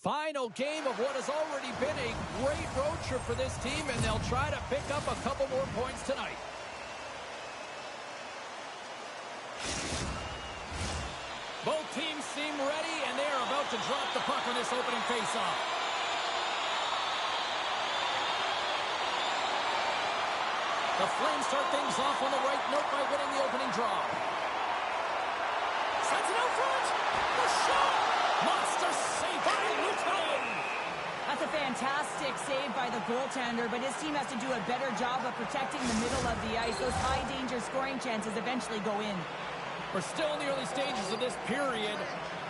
Final game of what has already been a great road trip for this team, and they'll try to pick up a couple more points tonight. Both teams seem ready, and they are about to drop the puck on this opening faceoff. The Flames start things off on the right note by winning the opening draw. Sends it out front. The shot. Monster save by Luton. That's a fantastic save by the goaltender, but his team has to do a better job of protecting the middle of the ice. Those high-danger scoring chances eventually go in. We're still in the early stages of this period.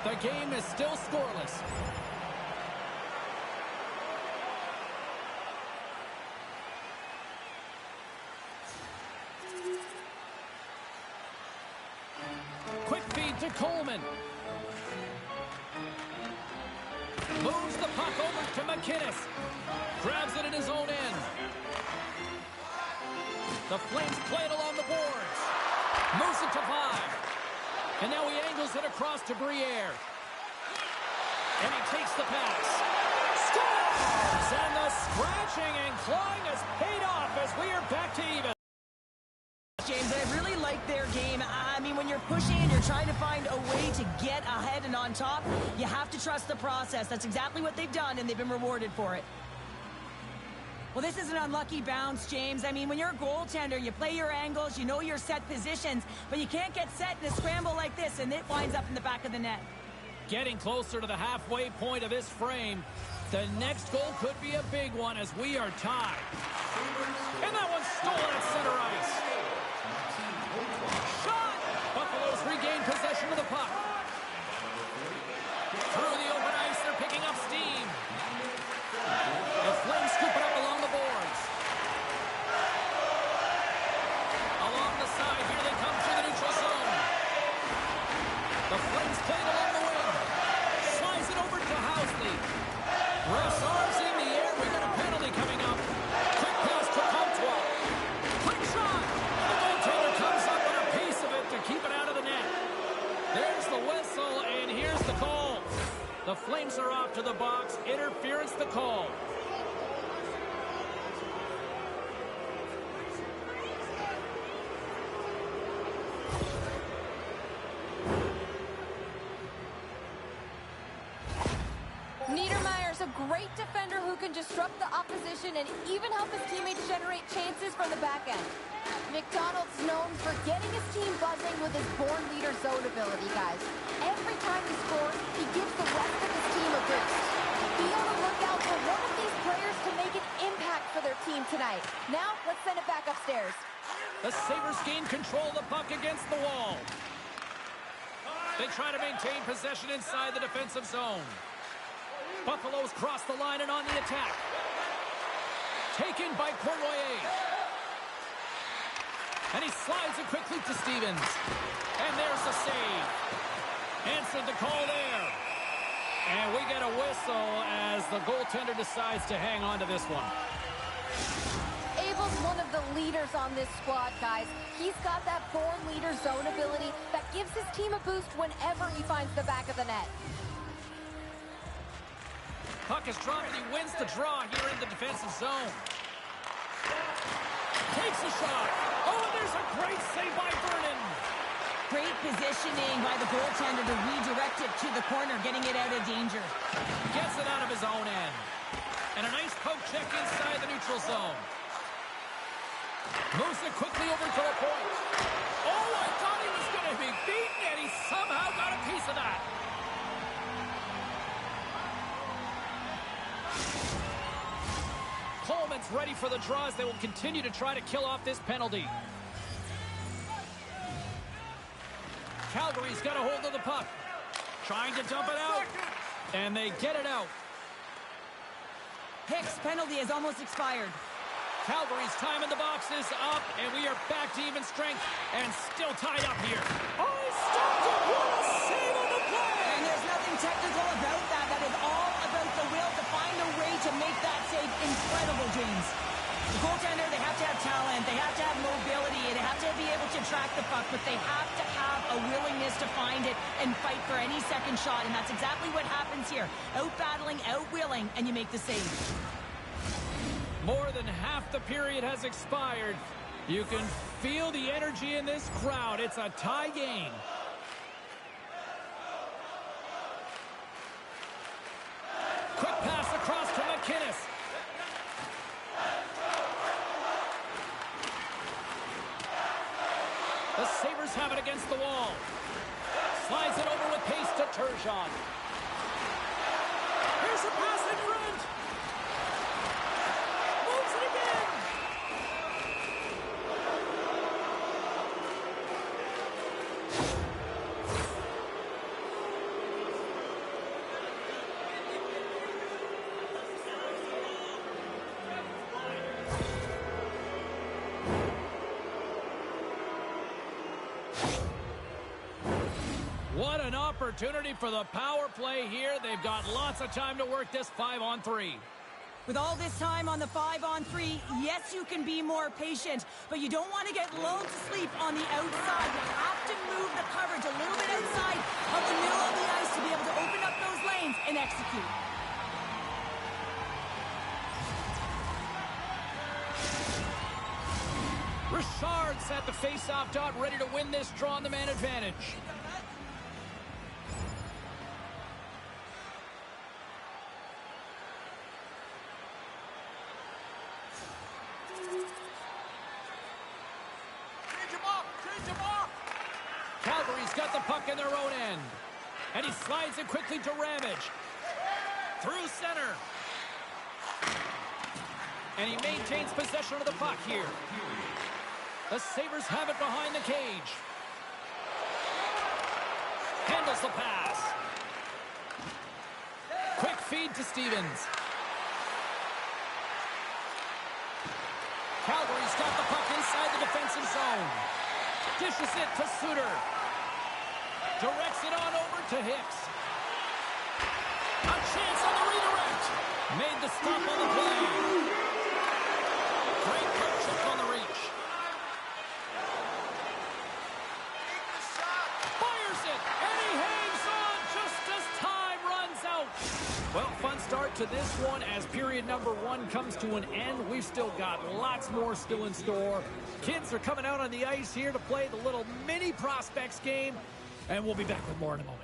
The game is still scoreless. Quick feed to Coleman. Moves the puck over to McInnes. Grabs it in his own end. The Flames play it along the boards. Moves it to 5. And now he angles it across to Briere. And he takes the pass. Scores! And the scratching and clawing has paid off as we are back to even. James, I really like their game. I mean, when you're pushing and you're trying to find a way to get ahead and on top, you have to trust the process. That's exactly what they've done, and they've been rewarded for it. Well, this is an unlucky bounce, James. I mean, when you're a goaltender, you play your angles, you know your set positions, but you can't get set in a scramble like this, and it winds up in the back of the net. Getting closer to the halfway point of this frame. The next goal could be a big one as we are tied. And that one's stolen at center ice. Shot! Buffalo's regained possession of the puck. Through the open ice, they're picking up steam. The Flames scoop it up along the boards. Along the side, here they come through the neutral zone. The Flames play it along the wing. Slides it over to Housley. Refs arms in the air. We got a penalty coming up. Quick pass to Comtois. Quick shot. The goaltender comes up with a piece of it to keep it out of the net. There's the whistle, and here's the call. The Flames are off to the box. Interference the call. Niedermayer's a great defender who can disrupt the opposition and even help his teammates generate chances from the back end. McDonald's known for getting his team buzzing with his born leader zone ability, guys. Every time he scores, he gives the rest of his team a boost. Be on the lookout for one of these players to make an impact for their team tonight. Now, let's send it back upstairs. The Sabres gain control of the puck against the wall. They try to maintain possession inside the defensive zone. Buffalo's crossed the line and on the attack. Taken by Cournoyer. And he slides it quickly to Stevens. And there's the save. Answered the call there. And we get a whistle as the goaltender decides to hang on to this one. Abel's one of the leaders on this squad, guys. He's got that born leader zone ability that gives his team a boost whenever he finds the back of the net. Puck is dropped and he wins the draw here in the defensive zone. Takes a shot. Oh, and there's a great save by Vernon. Great positioning by the goaltender to redirect it to the corner, getting it out of danger. Gets it out of his own end. And a nice poke check inside the neutral zone. Moves it quickly over to the point. Oh, I thought he was going to be beaten, and he somehow got a piece of that. Coleman's ready for the draws. They will continue to try to kill off this penalty. Calgary's got a hold of the puck. Trying to dump it out. And they get it out. Hicks' penalty has almost expired. Calgary's time in the box is up, and we are back to even strength and still tied up here. Oh, he stopped it! What a save on the play! And there's nothing technical about that. That is all about the will to find a way to make that save incredible, James. The goaltender, they have to have talent, they have to have mobility, and they have to be able to track the puck, but they have to have a willingness to find it and fight for any second shot, and that's exactly what happens here. Out-battling, out-willing, and you make the save. More than half the period has expired. You can feel the energy in this crowd. It's a tie game. Quick pass across to McInnes. The Sabres have it against the wall. Slides it over with pace to Turgeon. Here's a pass in front. Moves it again. What an opportunity for the power play here. They've got lots of time to work this 5-on-3. With all this time on the 5-on-3, yes, you can be more patient, but you don't want to get lulled to sleep on the outside. You have to move the coverage a little bit outside of the middle of the ice to be able to open up those lanes and execute. Richard's at the face-off dot, ready to win this draw on the man advantage. Calgary's got the puck in their own end. And he slides it quickly to Ramage. Through center. And he maintains possession of the puck here. The Sabres have it behind the cage. Handles the pass. Quick feed to Stevens. Calgary's got the puck inside the defensive zone. Dishes it to Suter. Directs it on over to Hicks. A chance on the redirect. Made the stop on the play. Great poke check on the reach. Fires it, and he hangs on just as time runs out. Well, fun start to this one as period number 1 comes to an end. We've still got lots more still in store. Kids are coming out on the ice here to play the little mini prospects game, and we'll be back with more in a moment.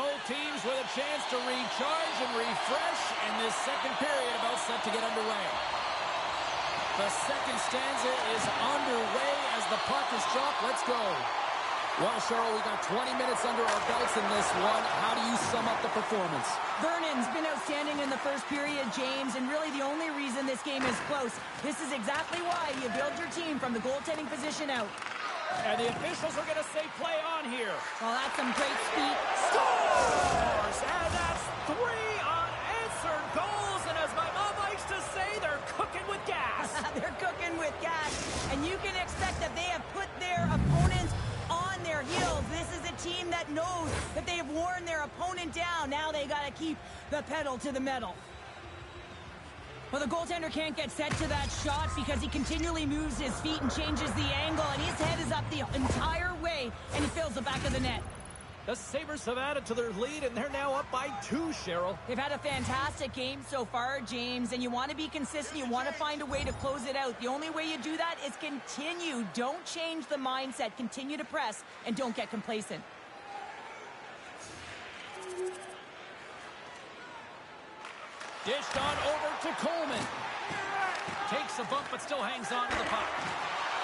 Both teams with a chance to recharge and refresh, and this second period about set to get underway. The second stanza is underway as the puck is dropped. Let's go. Well, Cheryl, we got 20 minutes under our belts in this one. How do you sum up the performance? Vernon's been outstanding in the first period, James, and really the only reason this game is close. This is exactly why you build your team from the goaltending position out. And the officials are going to say play on here. Well, that's some great speed. Scores! And that's 3 unanswered goals. And as my mom likes to say, they're cooking with gas. They're cooking with gas. And you can expect that they have put their opponents on their heels. This is a team that knows that they have worn their opponent down. Now they got to keep the pedal to the metal. Well, the goaltender can't get set to that shot because he continually moves his feet and changes the angle, and his head is up the entire way, and he fills the back of the net. The Sabres have added to their lead, and they're now up by 2, Cheryl. They've had a fantastic game so far, James, and you want to be consistent. You want to find a way to close it out. The only way you do that is continue. Don't change the mindset. Continue to press, and don't get complacent. Dished on over to Coleman. Takes a bump, but still hangs on to the puck.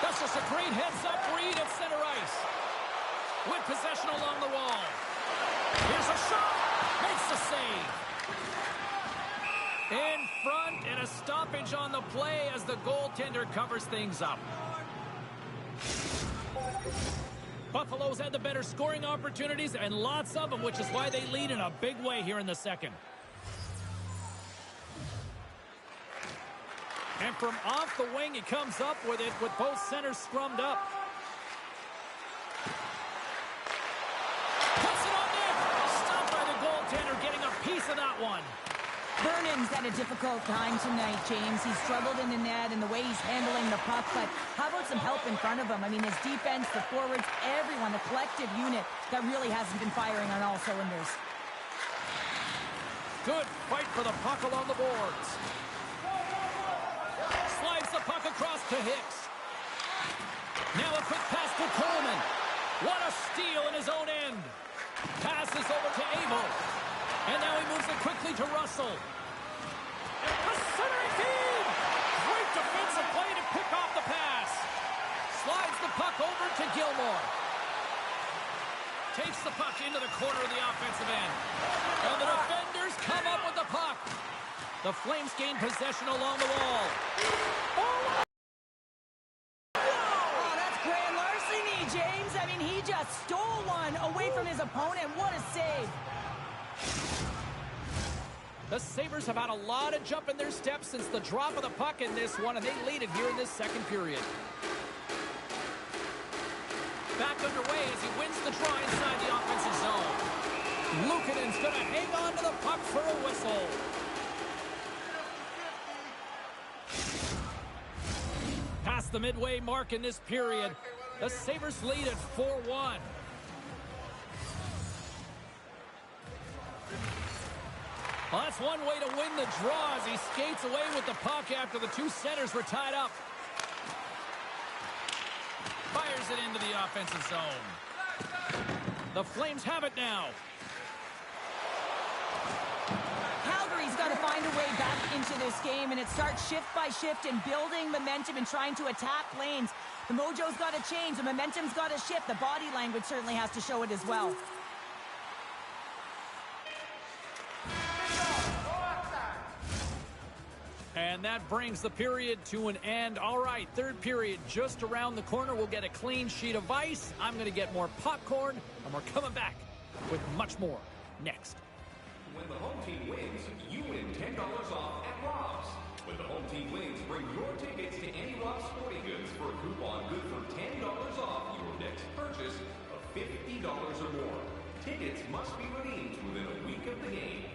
That's just a great heads-up read at center ice. With possession along the wall. Here's a shot. Makes the save. In front, and a stoppage on the play as the goaltender covers things up. Buffalo's had the better scoring opportunities, and lots of them, which is why they lead in a big way here in the second. And from off the wing, he comes up with it with both centers scrummed up. Puts it on net. Stopped by the goaltender, getting a piece of that one. Vernon's had a difficult time tonight, James. He's struggled in the net and the way he's handling the puck, but how about some help in front of him? I mean, his defense, the forwards, everyone, the collective unit that really hasn't been firing on all cylinders. Good fight for the puck along the boards. Slides the puck across to Hicks. Now a quick pass to Coleman. What a steal in his own end. Passes over to Abel. And now he moves it quickly to Russell. A centering feed. Great defensive play to pick off the pass. Slides the puck over to Gilmore. Takes the puck into the corner of the offensive end. And the defenders come up with the puck. The Flames gain possession along the wall. Oh, that's grand larceny, James. I mean, he just stole one away from his opponent. What a save. The Sabres have had a lot of jump in their steps since the drop of the puck in this one, and they lead it here in this second period. Back underway as he wins the draw inside the offensive zone. Luukkonen's going to hang on to the puck for a whistle. Past the midway mark in this period, the Sabres lead at 4-1. Well, that's one way to win the draw as he skates away with the puck after the two centers were tied up. Fires it into the offensive zone. The Flames have it now. Calgary's got to find a way back into this game, and it starts shift by shift and building momentum and trying to attack lanes. The mojo's got to change. The momentum's got to shift. The body language certainly has to show it as well. And that brings the period to an end. All right, third period just around the corner. We'll get a clean sheet of ice. I'm going to get more popcorn, and we're coming back with much more next. When the home team wins, you win $10 off at Rob's. When the home team wins, bring your tickets to any Rob's Sporting Goods for a coupon good for $10 off your next purchase of $50 or more. Tickets must be redeemed within a week of the game.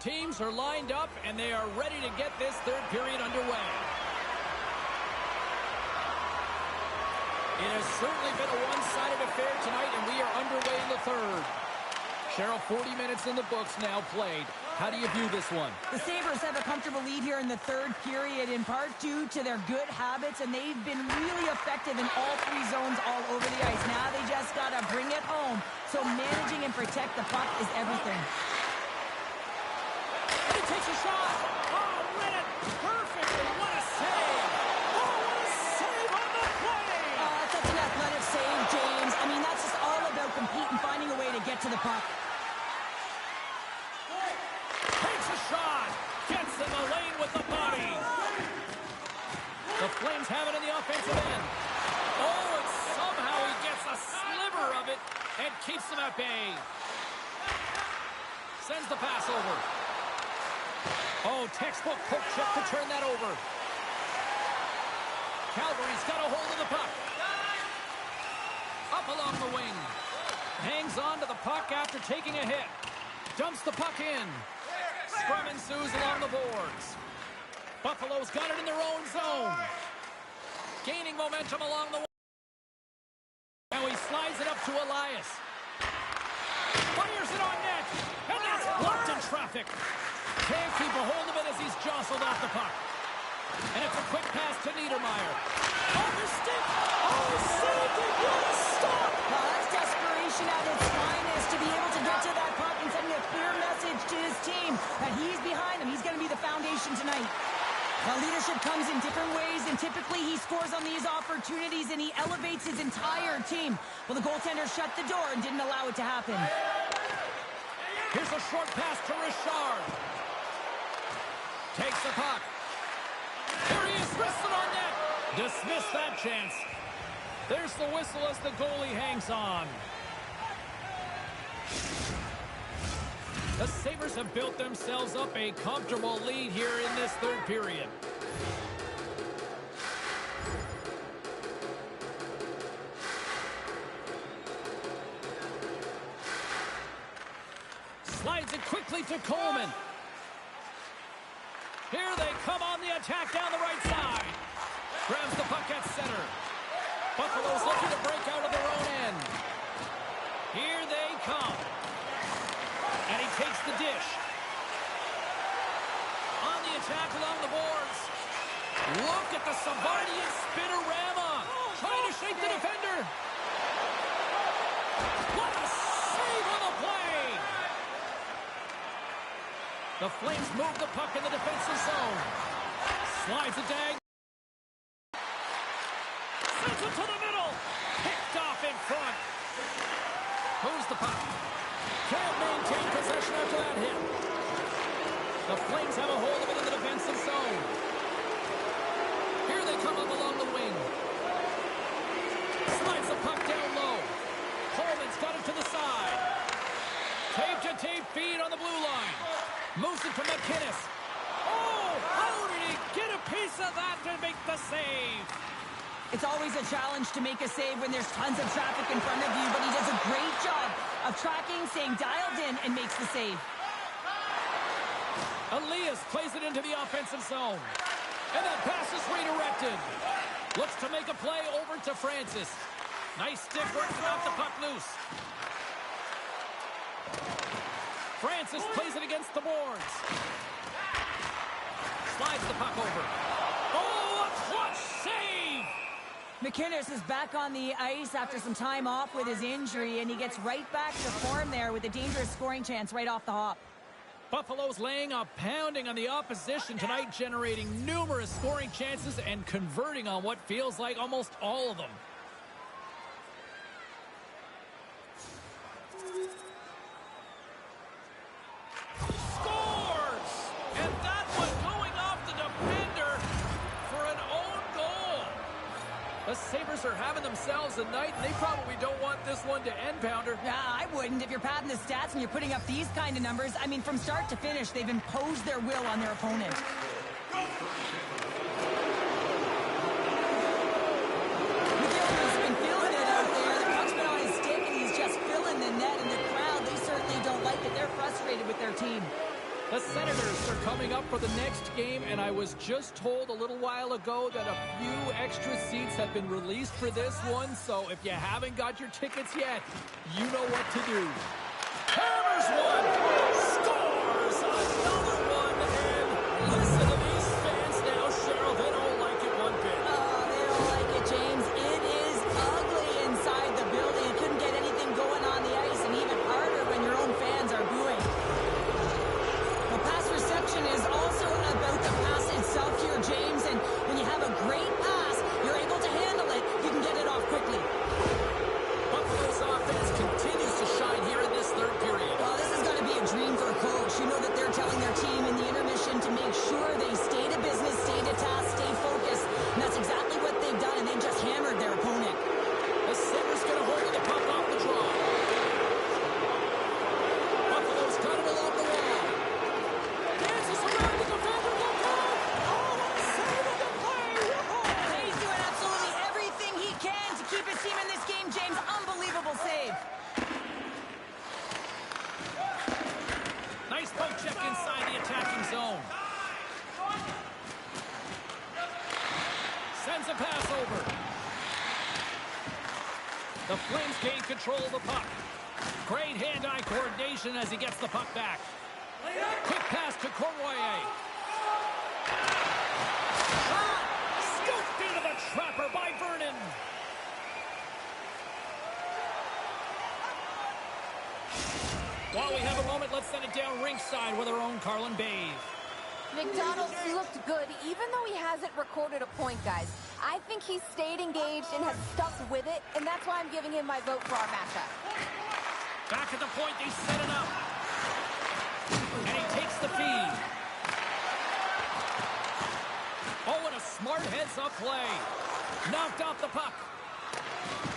teams are lined up, and they are ready to get this third period underway. It has certainly been a one-sided affair tonight, and we are underway in the third. Cheryl, 40 minutes in the books now played. How do you view this one? The Sabres have a comfortable lead here in the third period, in part due to their good habits, and they've been really effective in all three zones all over the ice. Now they just got to bring it home. So managing and protect the puck is everything. And he takes a shot. Oh, read it perfectly. What a save. Oh, what a save on the play. That's such an athletic save, James. I mean, that's just all about competing, finding a way to get to the puck. Takes a shot. Gets in the lane with the body. The Flames have it in the offensive end. Oh, and somehow he gets a sliver of it and keeps them at bay. Sends the pass over. Oh, textbook poke check to turn that over. Calgary's got a hold of the puck. Up along the wing. Hangs on to the puck after taking a hit. Dumps the puck in. Scrum ensues along the boards. Buffalo's got it in their own zone. Gaining momentum along the wing. Now he slides it up to Elias. Fires it on net. And that's blocked in traffic. Can't keep a hold of it as he's jostled off the puck. And it's a quick pass to Niedermeyer. Off his stick. Oh, saved it. What a stop. That's desperation at its finest to be able to get to that puck and sending a clear message to his team that he's behind him. He's going to be the foundation tonight. Well, leadership comes in different ways, and typically he scores on these opportunities, and he elevates his entire team. Well, the goaltender shut the door and didn't allow it to happen. Here's a short pass to Richard. Takes the puck. Here he is, wristed on net. Dismiss that chance. There's the whistle as the goalie hangs on. The Sabres have built themselves up a comfortable lead here in this third period. Slides it quickly to Coleman. Here they come on the attack down the right side. Grabs the puck at center. Buffalo's looking to break out of their own end. Here they come. And he takes the dish. On the attack along the boards. Look at the Savardian spinorama. Trying to shake the defender. What a save on the play. The Flames move the puck in the defensive zone. Slides a dag. Sends it to the middle. Picked off in front. Moves the puck. Can't maintain possession after that hit. The Flames have a hold of it in the defensive zone. Here they come up along the wing. Slides the puck down low. Coleman's got it to the side. Tape-to-tape feed on the blue line. Moves it to McInnes. Oh, how did he get a piece of that to make the save? It's always a challenge to make a save when there's tons of traffic in front of you, but he does a great job of tracking, staying dialed in, and makes the save. Elias plays it into the offensive zone. And that pass is redirected. Looks to make a play over to Francis. Nice stick work to knock the puck loose. Francis plays it against the boards. Slides the puck over. Oh, a clutch save! McInnes is back on the ice after some time off with his injury, and he gets right back to form there with a dangerous scoring chance right off the hop. Buffalo's laying a pounding on the opposition tonight, generating numerous scoring chances and converting on what feels like almost all of them. Scores! And that was going off the defender for an own goal. The Sabres are having themselves a night, and they probably don't want this one to end, Pounder. Yeah, I wouldn't. If you're padding the stats and you're putting up these kind of numbers, I mean, from start to finish, they've imposed their will on their opponent. McGillivray's been feeling it out there. The puck's been on his stick, and he's just filling the net, and the crowd, they certainly don't like it. They're frustrated with their team. The Senators are coming up for the next game, and I was just told a little while ago that a few extra seats have been released for this one, so if you haven't got your tickets yet, you know what to do. Hammers one, scores another one, and listen to these fans now, Cheryl, they don't like it one bit. They don't like it, James. It is ugly inside the building. You couldn't get anything going on the ice, and even harder when your own fans are booing. The pass reception is also about the pass itself here, James, and when you have a great pass, you're able to handle it, you can get it off quickly. Buffalo's offense continues to shine here in this third period. Well, this is going to be a dream for a coach. You know that they're telling their team in the intermission to make sure they stay to business, stay to task, stay focused, and that's exactly what they've done, and they just hammered their opponent. The center's going to hold the puck off the draw. Buffalo's got it along the wall. Dances around the defender. Look out! Oh, what a save of the play! He's doing absolutely everything he can to keep his team in this game, James. Unbelievable save. Nice poke check inside the attacking zone. Sends a pass over. The Flames gain control of the puck. Great hand-eye coordination as he gets the puck back. Quick pass to Cournoyer. Shot! Scooped into the trapper by Vernon. While we have a moment, let's send it down ringside with our own Carlin Bays. McDonald's looked good, even though he hasn't recorded a point, guys. I think he's stayed engaged and has stuck with it, and that's why I'm giving him my vote for our matchup. Back at the point, they set it up. And he takes the feed. Oh, what a smart heads-up play. Knocked off the puck.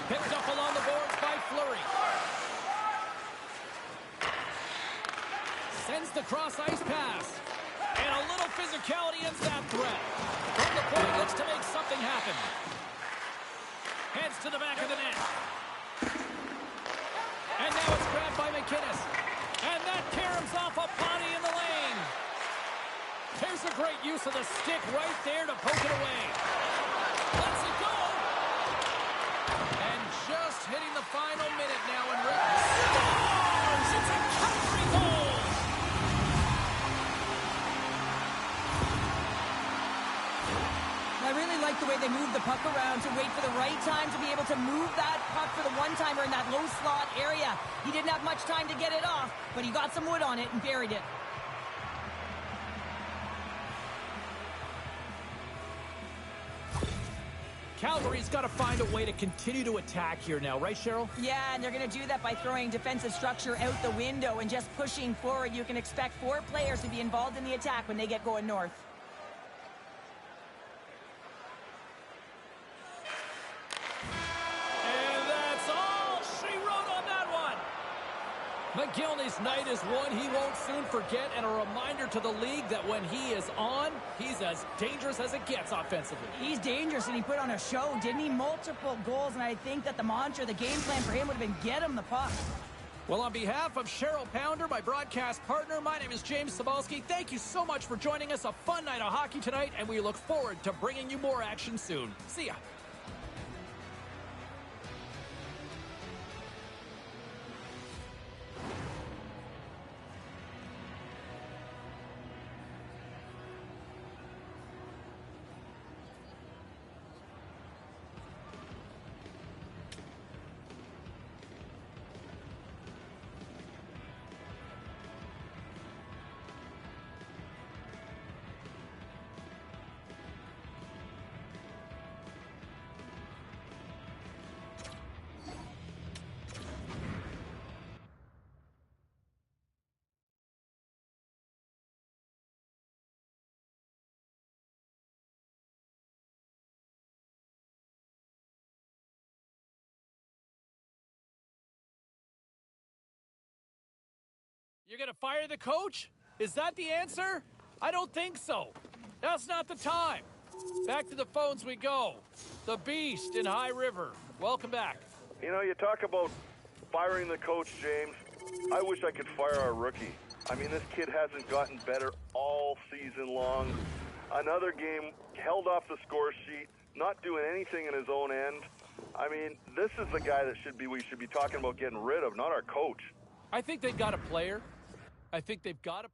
Picked up along the boards by Fleury. Sends the cross-ice pass. And a little physicality ends that threat. From the point, looks to make something happen. Heads to the back of the net. And now it's grabbed by McInnes. And that caroms off a body in the lane. Here's a great use of the stick right there to poke it away. Lets it go. And just hitting the final minute now in scores! It's a Calgary goal! I really like the way they move the puck around to wait for the right time to be able to move that puck for the one-timer in that low slot area. He didn't have much time to get it off, but he got some wood on it and buried it. Calgary's got to find a way to continue to attack here now, right, Cheryl? Yeah, and they're going to do that by throwing defensive structure out the window and just pushing forward. You can expect 4 players to be involved in the attack when they get going north. McGillney's night is one he won't soon forget, and a reminder to the league that when he is on, he's as dangerous as it gets offensively. He's dangerous, and he put on a show, didn't he? Multiple goals, and I think that the mantra, the game plan for him would have been get him the puck. Well, on behalf of Cheryl Pounder, my broadcast partner, my name is James Cybulski. Thank you so much for joining us. A fun night of hockey tonight, and we look forward to bringing you more action soon. See ya. You're going to fire the coach? Is that the answer? I don't think so. Now's not the time. Back to the phones we go. The Beast in High River. Welcome back. You know, you talk about firing the coach, James. I wish I could fire our rookie. I mean, this kid hasn't gotten better all season long. Another game held off the score sheet, not doing anything in his own end. I mean, this is the guy that we should be talking about getting rid of, not our coach. I think they've got a player. I think they've got a